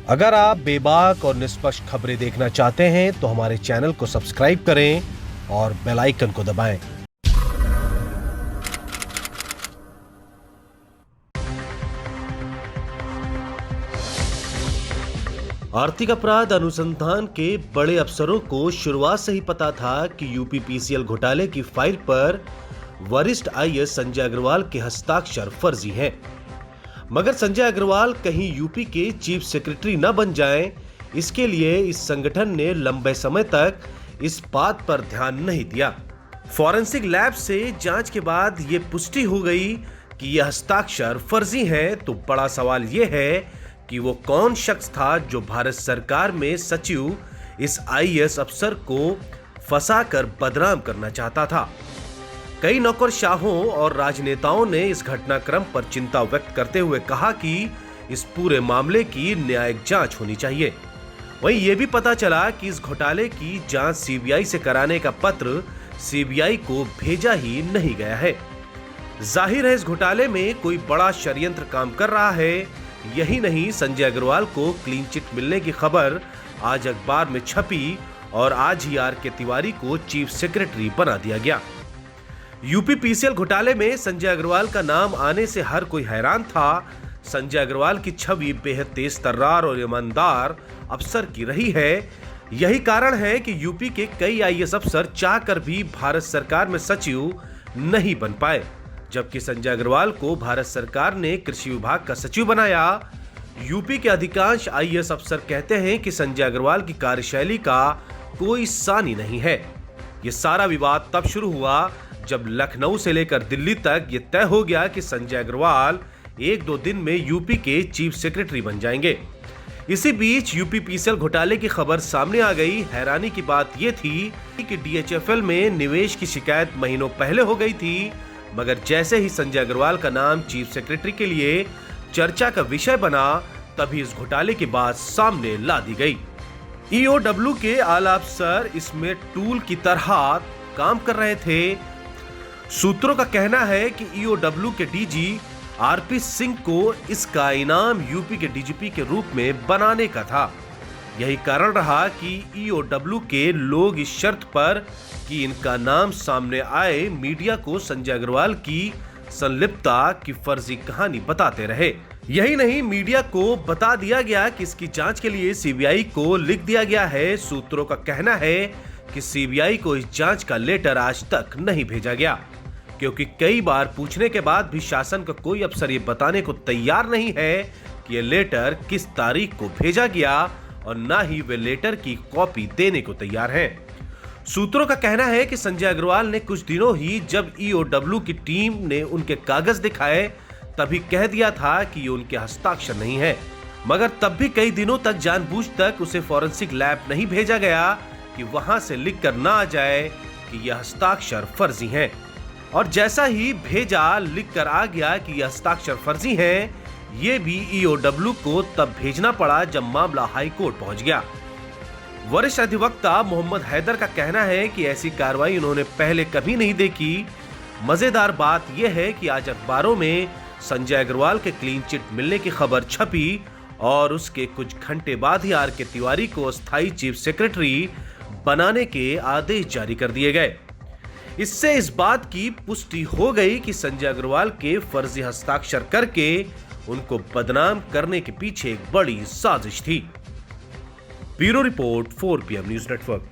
अगर आप बेबाक और निष्पक्ष खबरें देखना चाहते हैं तो हमारे चैनल को सब्सक्राइब करें और बेल आइकन को दबाएं। आर्थिक अपराध अनुसंधान के बड़े अफसरों को शुरुआत से ही पता था कि यूपीपीसीएल घोटाले की फाइल पर वरिष्ठ आईएएस संजय अग्रवाल के हस्ताक्षर फर्जी हैं। मगर संजय अग्रवाल कहीं यूपी के चीफ सेक्रेटरी न बन जाएं, इसके लिए इस संगठन ने लंबे समय तक इस बात पर ध्यान नहीं दिया। फॉरेंसिक लैब से जांच के बाद यह पुष्टि हो गई कि यह हस्ताक्षर फर्जी हैं, तो बड़ा सवाल यह है कि वो कौन शख्स था जो भारत सरकार में सचिव इस आईएएस अफसर को फंसाकर बदनाम करना चाहता था। कई नौकरशाहों और राजनेताओं ने इस घटनाक्रम पर चिंता व्यक्त करते हुए कहा कि इस पूरे मामले की न्यायिक जांच होनी चाहिए। वहीं यह भी पता चला कि इस घोटाले की जांच सीबीआई से कराने का पत्र सीबीआई को भेजा ही नहीं गया है। जाहिर है इस घोटाले में कोई बड़ा षड्यंत्र काम कर रहा है। यही नहीं, संजय अग्रवाल को क्लीन चिट मिलने की खबर आज अखबार में छपी और आज ही आर के तिवारी को चीफ सेक्रेटरी बना दिया गया। यूपीपीसीएल घोटाले में संजय अग्रवाल का नाम आने से हर कोई हैरान था। संजय अग्रवाल की छवि बेहद तेज तर्रार और ईमानदार अफसर की रही है। यही कारण है कि यूपी के कई आईएएस अफसर चाहकर भी भारत सरकार में सचिव नहीं बन पाए। जबकि संजय अग्रवाल को भारत सरकार ने कृषि विभाग का सचिव बनाया। यूपी के अधिकांश आईएएस अफसर कहते हैं कि संजय अग्रवाल की कार्यशैली का कोई सानी नहीं है। यह सारा विवाद तब शुरू हुआ जब लखनऊ से लेकर दिल्ली तक यह तय हो गया कि संजय अग्रवाल 1-2 दिन में यूपी के चीफ सेक्रेटरी बन जाएंगे। इसी बीच यूपीपीसीएल घोटाले की खबर सामने आ गई। हैरानी की बात यह थी कि डीएचएफएल में निवेश की शिकायत महीनों पहले हो गई थी, मगर जैसे ही संजय अग्रवाल का नाम चीफ सेक्रेटरी के लिए चर्चा का विषय बना, तभी इस घोटाले की बात सामने ला दी गई। ईओडब्ल्यू के आला अफसर इसमें टूल की तरह काम कर रहे थे। सूत्रों का कहना है कि ईओडब्ल्यू के डीजी आरपी सिंह को इसका इनाम यूपी के डीजीपी के रूप में बनाने का था। यही कारण रहा कि ईओडब्ल्यू के लोग इस शर्त पर कि इनका नाम सामने आए, मीडिया को संजय अग्रवाल की संलिप्तता की फर्जी कहानी बताते रहे। यही नहीं, मीडिया को बता दिया गया कि इसकी जांच के लिए सीबीआई को लिख दिया गया है। सूत्रों का कहना है कि सीबीआई को इस जांच का लेटर आज तक नहीं भेजा गया, क्योंकि कई बार पूछने के बाद भी शासन का कोई अफसर ये बताने को तैयार नहीं है कि ये लेटर किस तारीख को भेजा गया, और ना ही वे लेटर की कॉपी देने को तैयार हैं। सूत्रों का कहना है कि संजय अग्रवाल ने कुछ दिनों ही जब ईओडब्ल्यू की टीम ने उनके कागज दिखाए, तभी कह दिया था कि ये उनके हस्ताक्षर नहीं है। मगर तब भी कई दिनों तक जानबूझ तक उसे फॉरेंसिक लैब नहीं भेजा गया कि वहां से लिख कर ना आ जाए कि यह हस्ताक्षर फर्जी हैं। और जैसा ही भेजा, लिख कर आ गया कि यह हस्ताक्षर फर्जी हैं, ये भी ईओडब्ल्यू को तब भेजना पड़ा जब मामला हाई कोर्ट पहुंच गया। वरिष्ठ अधिवक्ता मोहम्मद हैदर का कहना है कि ऐसी कार्रवाई उन्होंने पहले कभी नहीं देखी। मजेदार बात यह है कि आज अखबारों में संजय अग्रवाल के क्लीन चिट मिलने की खबर छपी और उसके कुछ घंटे बाद ही आर के तिवारी को अस्थायी चीफ सेक्रेटरी बनाने के आदेश जारी कर दिए गए। इससे इस बात की पुष्टि हो गई कि संजय अग्रवाल के फर्जी हस्ताक्षर करके उनको बदनाम करने के पीछे एक बड़ी साजिश थी। Bureau report 4PM news network.